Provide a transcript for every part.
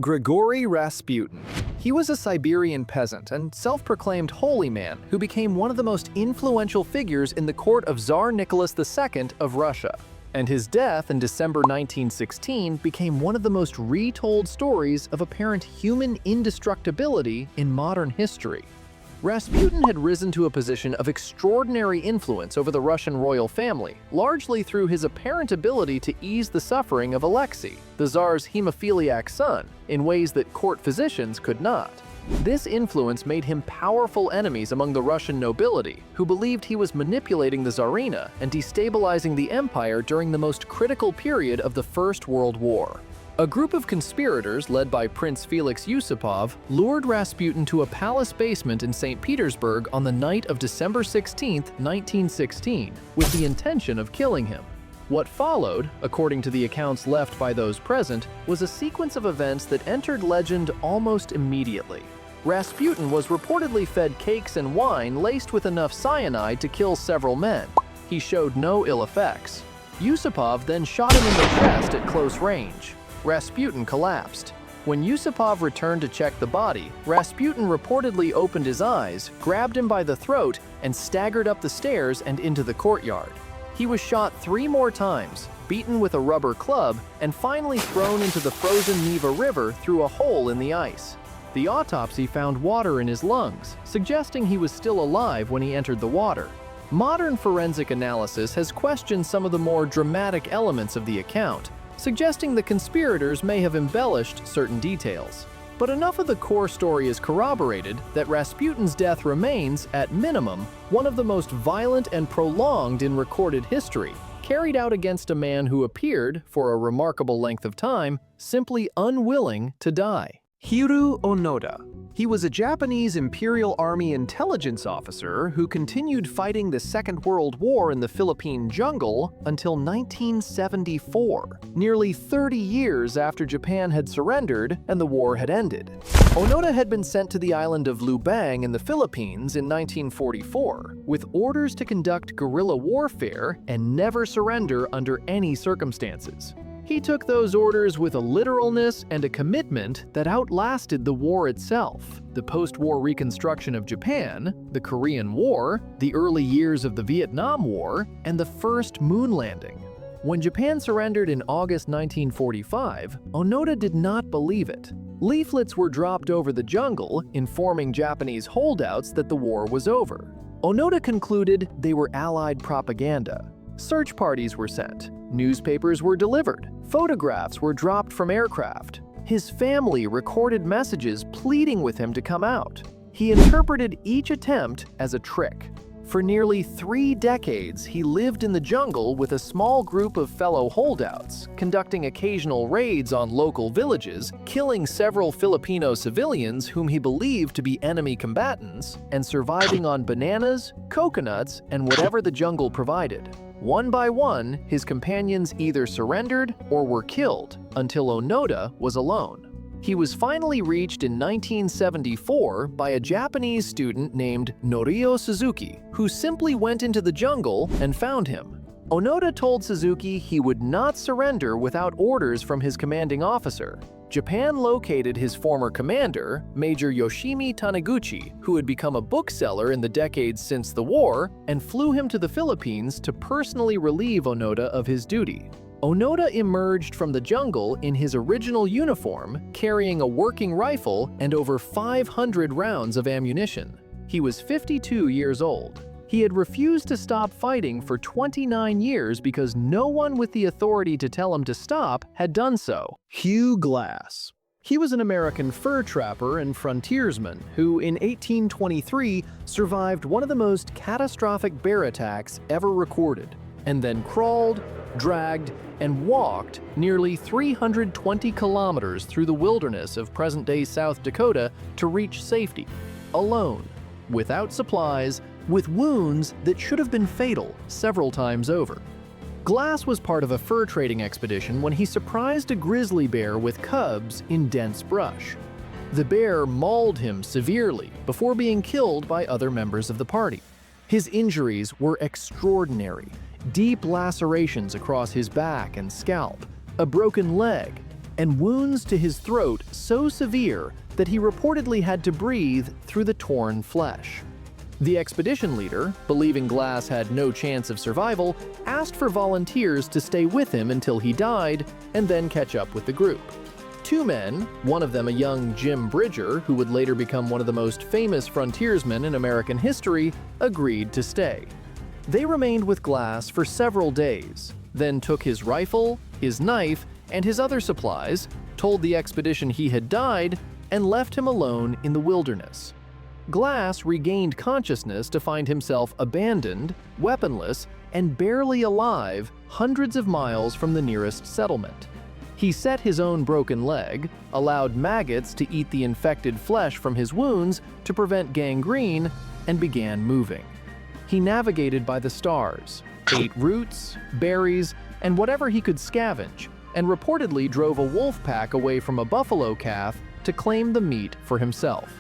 Grigory Rasputin. He was a Siberian peasant and self-proclaimed holy man who became one of the most influential figures in the court of Tsar Nicholas II of Russia. And his death in December 1916 became one of the most retold stories of apparent human indestructibility in modern history. Rasputin had risen to a position of extraordinary influence over the Russian royal family, largely through his apparent ability to ease the suffering of Alexei, the Tsar's hemophiliac son, in ways that court physicians could not. This influence made him powerful enemies among the Russian nobility, who believed he was manipulating the Tsarina and destabilizing the empire during the most critical period of the First World War. A group of conspirators led by Prince Felix Yusupov lured Rasputin to a palace basement in St. Petersburg on the night of December 16, 1916, with the intention of killing him. What followed, according to the accounts left by those present, was a sequence of events that entered legend almost immediately. Rasputin was reportedly fed cakes and wine laced with enough cyanide to kill several men. He showed no ill effects. Yusupov then shot him in the chest at close range. Rasputin collapsed. When Yusupov returned to check the body, Rasputin reportedly opened his eyes, grabbed him by the throat, and staggered up the stairs and into the courtyard. He was shot 3 more times, beaten with a rubber club, and finally thrown into the frozen Neva River through a hole in the ice. The autopsy found water in his lungs, suggesting he was still alive when he entered the water. Modern forensic analysis has questioned some of the more dramatic elements of the account, suggesting the conspirators may have embellished certain details. But enough of the core story is corroborated that Rasputin's death remains, at minimum, one of the most violent and prolonged in recorded history, carried out against a man who appeared, for a remarkable length of time, simply unwilling to die. Hiroo Onoda. He was a Japanese Imperial Army intelligence officer who continued fighting the Second World War in the Philippine jungle until 1974, nearly 30 years after Japan had surrendered and the war had ended. Onoda had been sent to the island of Lubang in the Philippines in 1944, with orders to conduct guerrilla warfare and never surrender under any circumstances. He took those orders with a literalness and a commitment that outlasted the war itself, the post-war reconstruction of Japan, the Korean War, the early years of the Vietnam War, and the first moon landing. When Japan surrendered in August 1945, Onoda did not believe it. Leaflets were dropped over the jungle, informing Japanese holdouts that the war was over. Onoda concluded they were Allied propaganda. Search parties were sent. Newspapers were delivered. Photographs were dropped from aircraft. His family recorded messages pleading with him to come out. He interpreted each attempt as a trick. For nearly 3 decades, he lived in the jungle with a small group of fellow holdouts, conducting occasional raids on local villages, killing several Filipino civilians whom he believed to be enemy combatants, and surviving on bananas, coconuts, and whatever the jungle provided. One by one, his companions either surrendered or were killed, until Onoda was alone. He was finally reached in 1974 by a Japanese student named Norio Suzuki, who simply went into the jungle and found him. Onoda told Suzuki he would not surrender without orders from his commanding officer. Japan located his former commander, Major Yoshimi Taniguchi, who had become a bookseller in the decades since the war, and flew him to the Philippines to personally relieve Onoda of his duty. Onoda emerged from the jungle in his original uniform, carrying a working rifle and over 500 rounds of ammunition. He was 52 years old. He had refused to stop fighting for 29 years because no one with the authority to tell him to stop had done so. Hugh Glass. He was an American fur trapper and frontiersman who, in 1823, survived one of the most catastrophic bear attacks ever recorded, and then crawled, dragged, and walked nearly 320 kilometers through the wilderness of present-day South Dakota to reach safety, alone, without supplies, with wounds that should have been fatal several times over. Glass was part of a fur trading expedition when he surprised a grizzly bear with cubs in dense brush. The bear mauled him severely before being killed by other members of the party. His injuries were extraordinary: deep lacerations across his back and scalp, a broken leg, and wounds to his throat so severe that he reportedly had to breathe through the torn flesh. The expedition leader, believing Glass had no chance of survival, asked for volunteers to stay with him until he died and then catch up with the group. Two men, one of them a young Jim Bridger, who would later become one of the most famous frontiersmen in American history, agreed to stay. They remained with Glass for several days, then took his rifle, his knife, and his other supplies, told the expedition he had died, and left him alone in the wilderness. Glass regained consciousness to find himself abandoned, weaponless, and barely alive hundreds of miles from the nearest settlement. He set his own broken leg, allowed maggots to eat the infected flesh from his wounds to prevent gangrene, and began moving. He navigated by the stars, ate roots, berries, and whatever he could scavenge, and reportedly drove a wolf pack away from a buffalo calf to claim the meat for himself.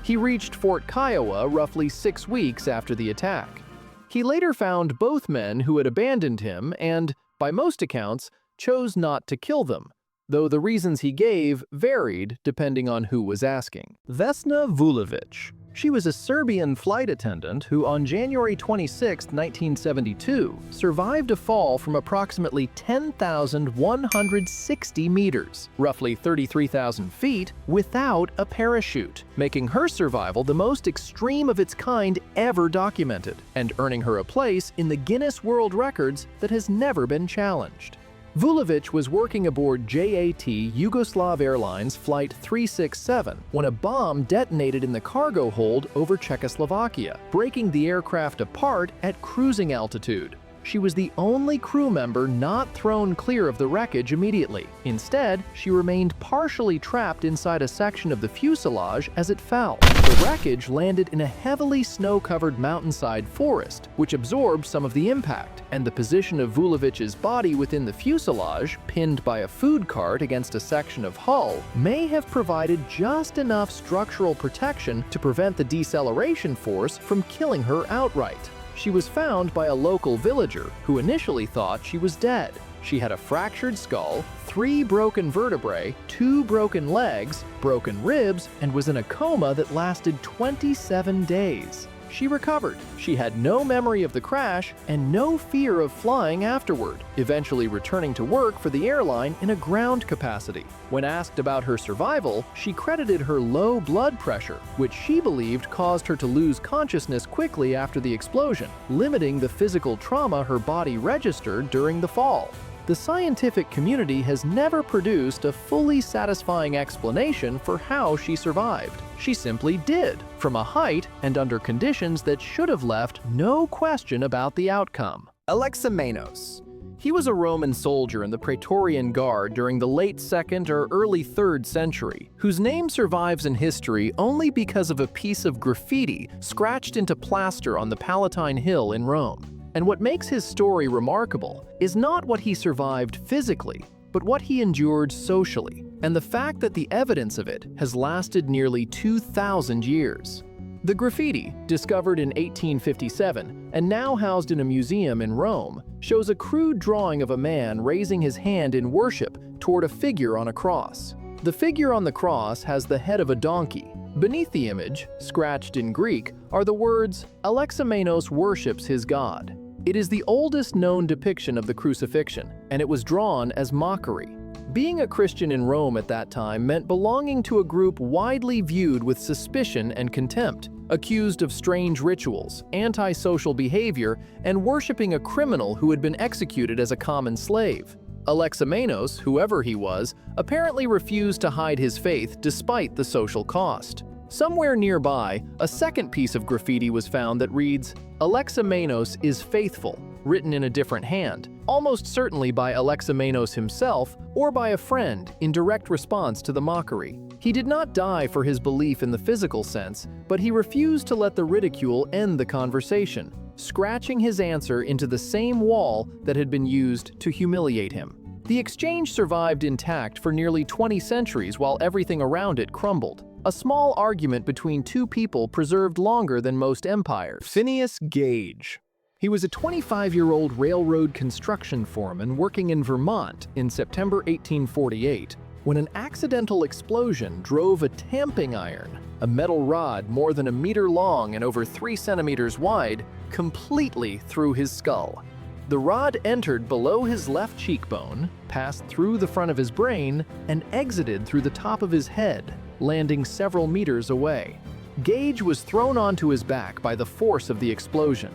He reached Fort Kiowa roughly 6 weeks after the attack. He later found both men who had abandoned him and, by most accounts, chose not to kill them, though the reasons he gave varied depending on who was asking. Vesna Vulovic. She was a Serbian flight attendant who on January 26, 1972, survived a fall from approximately 10,160 meters, roughly 33,000 feet, without a parachute, making her survival the most extreme of its kind ever documented, and earning her a place in the Guinness World Records that has never been challenged. Vulovic was working aboard JAT Yugoslav Airlines Flight 367 when a bomb detonated in the cargo hold over Czechoslovakia, breaking the aircraft apart at cruising altitude. She was the only crew member not thrown clear of the wreckage immediately. Instead, she remained partially trapped inside a section of the fuselage as it fell. The wreckage landed in a heavily snow-covered mountainside forest, which absorbed some of the impact, and the position of Vulovic's body within the fuselage, pinned by a food cart against a section of hull, may have provided just enough structural protection to prevent the deceleration force from killing her outright. She was found by a local villager who initially thought she was dead. She had a fractured skull, 3 broken vertebrae, 2 broken legs, broken ribs, and was in a coma that lasted 27 days. She recovered. She had no memory of the crash and no fear of flying afterward, eventually returning to work for the airline in a ground capacity. When asked about her survival, she credited her low blood pressure, which she believed caused her to lose consciousness quickly after the explosion, limiting the physical trauma her body registered during the fall. The scientific community has never produced a fully satisfying explanation for how she survived. She simply did, from a height and under conditions that should have left no question about the outcome. Alexamenos. He was a Roman soldier in the Praetorian Guard during the late 2nd or early 3rd century, whose name survives in history only because of a piece of graffiti scratched into plaster on the Palatine Hill in Rome. And what makes his story remarkable is not what he survived physically, but what he endured socially, and the fact that the evidence of it has lasted nearly 2,000 years. The graffiti, discovered in 1857 and now housed in a museum in Rome, shows a crude drawing of a man raising his hand in worship toward a figure on a cross. The figure on the cross has the head of a donkey. Beneath the image, scratched in Greek, are the words, "Alexamenos worships his God." It is the oldest known depiction of the crucifixion, and it was drawn as mockery. Being a Christian in Rome at that time meant belonging to a group widely viewed with suspicion and contempt, accused of strange rituals, antisocial behavior, and worshiping a criminal who had been executed as a common slave. Alexamenos, whoever he was, apparently refused to hide his faith despite the social cost. Somewhere nearby, a second piece of graffiti was found that reads, "Alexamenos is faithful," written in a different hand, almost certainly by Alexamenos himself or by a friend in direct response to the mockery. He did not die for his belief in the physical sense, but he refused to let the ridicule end the conversation, scratching his answer into the same wall that had been used to humiliate him. The exchange survived intact for nearly 20 centuries while everything around it crumbled. A small argument between two people preserved longer than most empires. Phineas Gage. He was a 25-year-old railroad construction foreman working in Vermont in September 1848 when an accidental explosion drove a tamping iron, a metal rod more than a meter long and over 3 centimeters wide, completely through his skull. The rod entered below his left cheekbone, passed through the front of his brain, and exited through the top of his head, landing several meters away. Gage was thrown onto his back by the force of the explosion.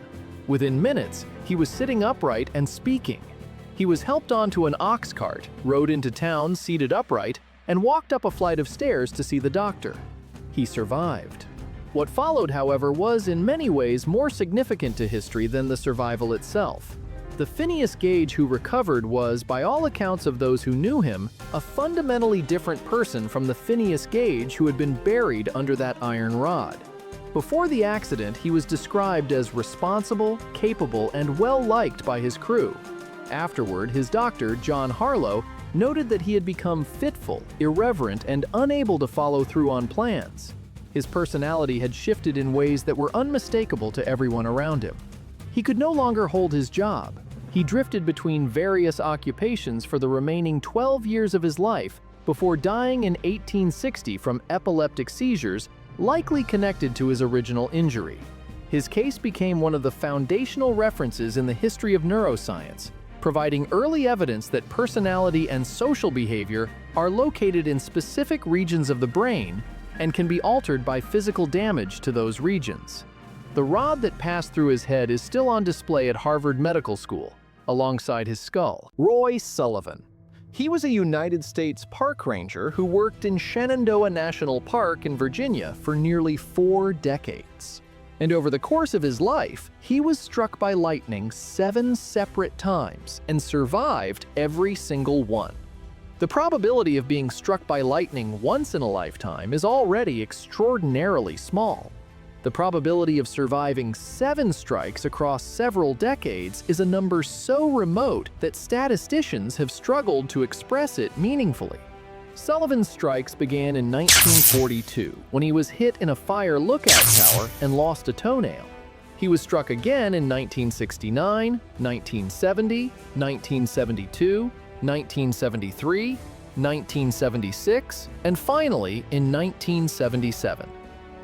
Within minutes, he was sitting upright and speaking. He was helped onto an ox cart, rode into town seated upright, and walked up a flight of stairs to see the doctor. He survived. What followed, however, was in many ways more significant to history than the survival itself. The Phineas Gage who recovered was, by all accounts of those who knew him, a fundamentally different person from the Phineas Gage who had been buried under that iron rod. Before the accident, he was described as responsible, capable, and well-liked by his crew. Afterward, his doctor, John Harlow, noted that he had become fitful, irreverent, and unable to follow through on plans. His personality had shifted in ways that were unmistakable to everyone around him. He could no longer hold his job. He drifted between various occupations for the remaining 12 years of his life before dying in 1860 from epileptic seizures, likely connected to his original injury. His case became one of the foundational references in the history of neuroscience, providing early evidence that personality and social behavior are located in specific regions of the brain and can be altered by physical damage to those regions. The rod that passed through his head is still on display at Harvard Medical School, alongside his skull. Roy Sullivan. He was a United States park ranger who worked in Shenandoah National Park in Virginia for nearly 4 decades. And over the course of his life, he was struck by lightning 7 separate times and survived every single one. The probability of being struck by lightning once in a lifetime is already extraordinarily small. The probability of surviving 7 strikes across several decades is a number so remote that statisticians have struggled to express it meaningfully. Sullivan's strikes began in 1942 when he was hit in a fire lookout tower and lost a toenail. He was struck again in 1969, 1970, 1972, 1973, 1976, and finally in 1977.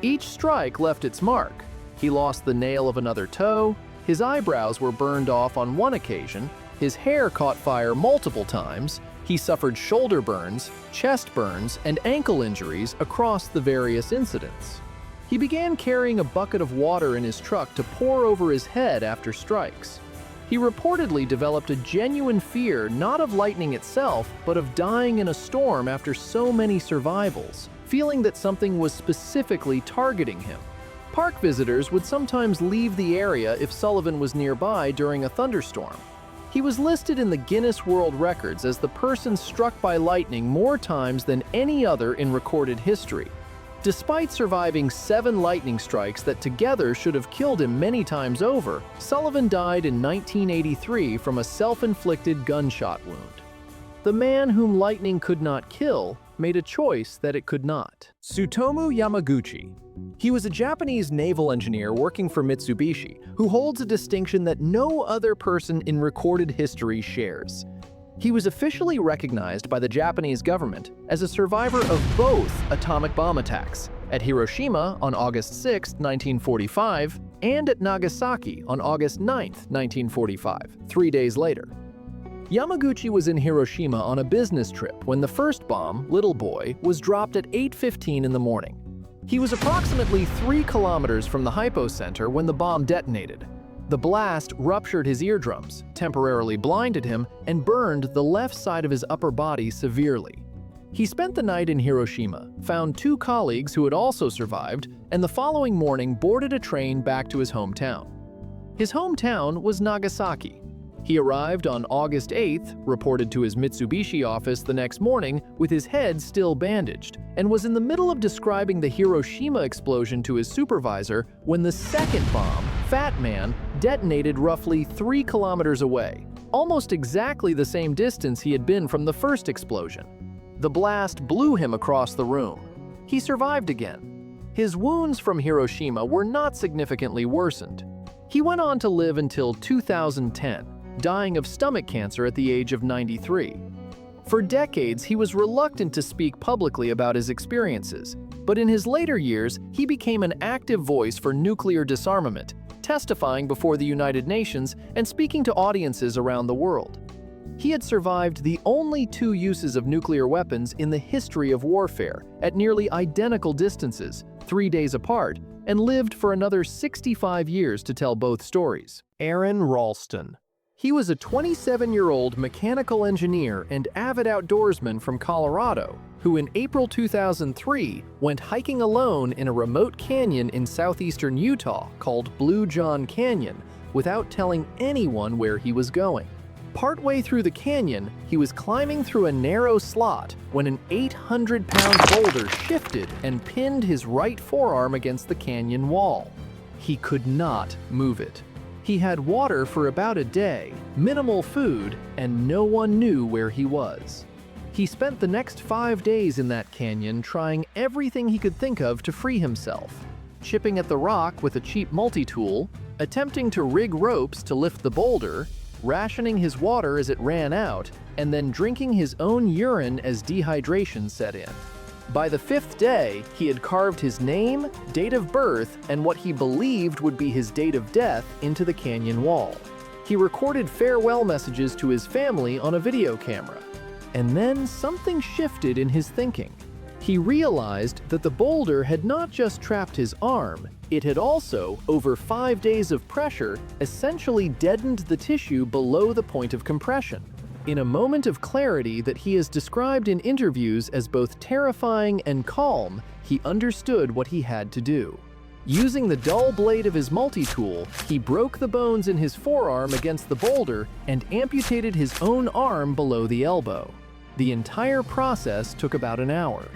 Each strike left its mark. He lost the nail of another toe, his eyebrows were burned off on one occasion, his hair caught fire multiple times, he suffered shoulder burns, chest burns, and ankle injuries across the various incidents. He began carrying a bucket of water in his truck to pour over his head after strikes. He reportedly developed a genuine fear not of lightning itself, but of dying in a storm after so many survivals, feeling that something was specifically targeting him. Park visitors would sometimes leave the area if Sullivan was nearby during a thunderstorm. He was listed in the Guinness World Records as the person struck by lightning more times than any other in recorded history. Despite surviving 7 lightning strikes that together should have killed him many times over, Sullivan died in 1983 from a self-inflicted gunshot wound. The man whom lightning could not kill made a choice that it could not. Tsutomu Yamaguchi. He was a Japanese naval engineer working for Mitsubishi, who holds a distinction that no other person in recorded history shares. He was officially recognized by the Japanese government as a survivor of both atomic bomb attacks, at Hiroshima on August 6, 1945, and at Nagasaki on August 9, 1945, 3 days later. Yamaguchi was in Hiroshima on a business trip when the first bomb, Little Boy, was dropped at 8:15 in the morning. He was approximately 3 kilometers from the hypocenter when the bomb detonated. The blast ruptured his eardrums, temporarily blinded him, and burned the left side of his upper body severely. He spent the night in Hiroshima, found 2 colleagues who had also survived, and the following morning boarded a train back to his hometown. His hometown was Nagasaki. He arrived on August 8th, reported to his Mitsubishi office the next morning with his head still bandaged, and was in the middle of describing the Hiroshima explosion to his supervisor when the second bomb, Fat Man, detonated roughly 3 kilometers away, almost exactly the same distance he had been from the first explosion. The blast blew him across the room. He survived again. His wounds from Hiroshima were not significantly worsened. He went on to live until 2010, dying of stomach cancer at the age of 93. For decades, he was reluctant to speak publicly about his experiences, but in his later years, he became an active voice for nuclear disarmament, testifying before the United Nations and speaking to audiences around the world. He had survived the only 2 uses of nuclear weapons in the history of warfare at nearly identical distances, 3 days apart, and lived for another 65 years to tell both stories. Aron Ralston. He was a 27-year-old mechanical engineer and avid outdoorsman from Colorado who in April 2003 went hiking alone in a remote canyon in southeastern Utah called Blue John Canyon without telling anyone where he was going. Partway through the canyon, he was climbing through a narrow slot when an 800-pound boulder shifted and pinned his right forearm against the canyon wall. He could not move it. He had water for about a day, minimal food, and no one knew where he was. He spent the next 5 days in that canyon trying everything he could think of to free himself, chipping at the rock with a cheap multi-tool, attempting to rig ropes to lift the boulder, rationing his water as it ran out, and then drinking his own urine as dehydration set in. By the 5th day, he had carved his name, date of birth, and what he believed would be his date of death into the canyon wall. He recorded farewell messages to his family on a video camera. And then something shifted in his thinking. He realized that the boulder had not just trapped his arm, it had also, over 5 days of pressure, essentially deadened the tissue below the point of compression. In a moment of clarity that he has described in interviews as both terrifying and calm, he understood what he had to do. Using the dull blade of his multi-tool, he broke the bones in his forearm against the boulder and amputated his own arm below the elbow. The entire process took about an hour.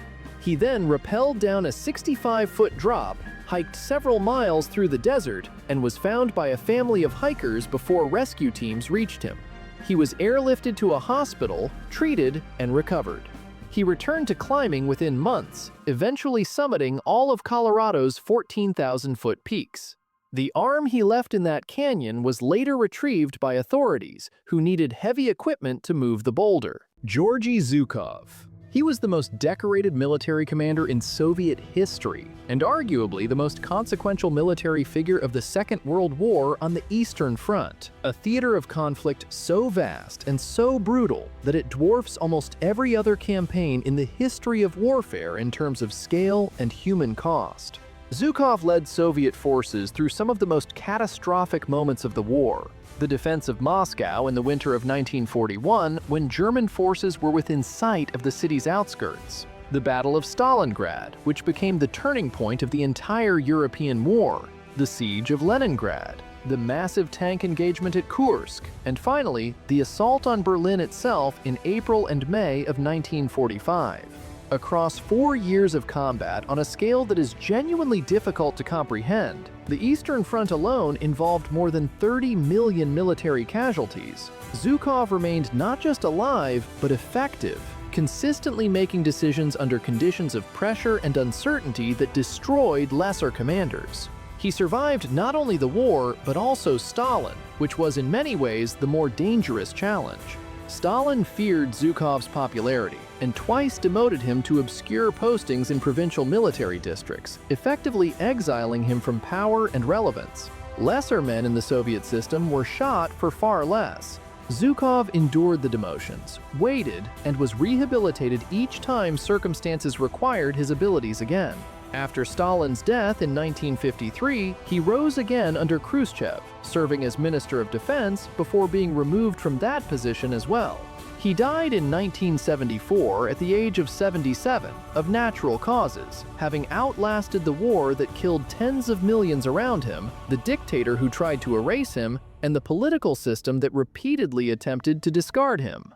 He then rappelled down a 65-foot drop, hiked several miles through the desert, and was found by a family of hikers before rescue teams reached him. He was airlifted to a hospital, treated, and recovered. He returned to climbing within months, eventually summiting all of Colorado's 14,000-foot peaks. The arm he left in that canyon was later retrieved by authorities, who needed heavy equipment to move the boulder. Georgy Zhukov. He was the most decorated military commander in Soviet history, and arguably the most consequential military figure of the Second World War on the Eastern Front, a theater of conflict so vast and so brutal that it dwarfs almost every other campaign in the history of warfare in terms of scale and human cost. Zhukov led Soviet forces through some of the most catastrophic moments of the war. The defense of Moscow in the winter of 1941, when German forces were within sight of the city's outskirts. The Battle of Stalingrad, which became the turning point of the entire European war. The Siege of Leningrad. The massive tank engagement at Kursk. And finally, the assault on Berlin itself in April and May of 1945. Across 4 years of combat on a scale that is genuinely difficult to comprehend, the Eastern Front alone involved more than 30 million military casualties. Zhukov remained not just alive, but effective, consistently making decisions under conditions of pressure and uncertainty that destroyed lesser commanders. He survived not only the war, but also Stalin, which was in many ways the more dangerous challenge. Stalin feared Zhukov's popularity and twice demoted him to obscure postings in provincial military districts, effectively exiling him from power and relevance. Lesser men in the Soviet system were shot for far less. Zhukov endured the demotions, waited, and was rehabilitated each time circumstances required his abilities again. After Stalin's death in 1953, he rose again under Khrushchev, serving as Minister of Defense before being removed from that position as well. He died in 1974 at the age of 77 of natural causes, having outlasted the war that killed tens of millions around him, the dictator who tried to erase him, and the political system that repeatedly attempted to discard him.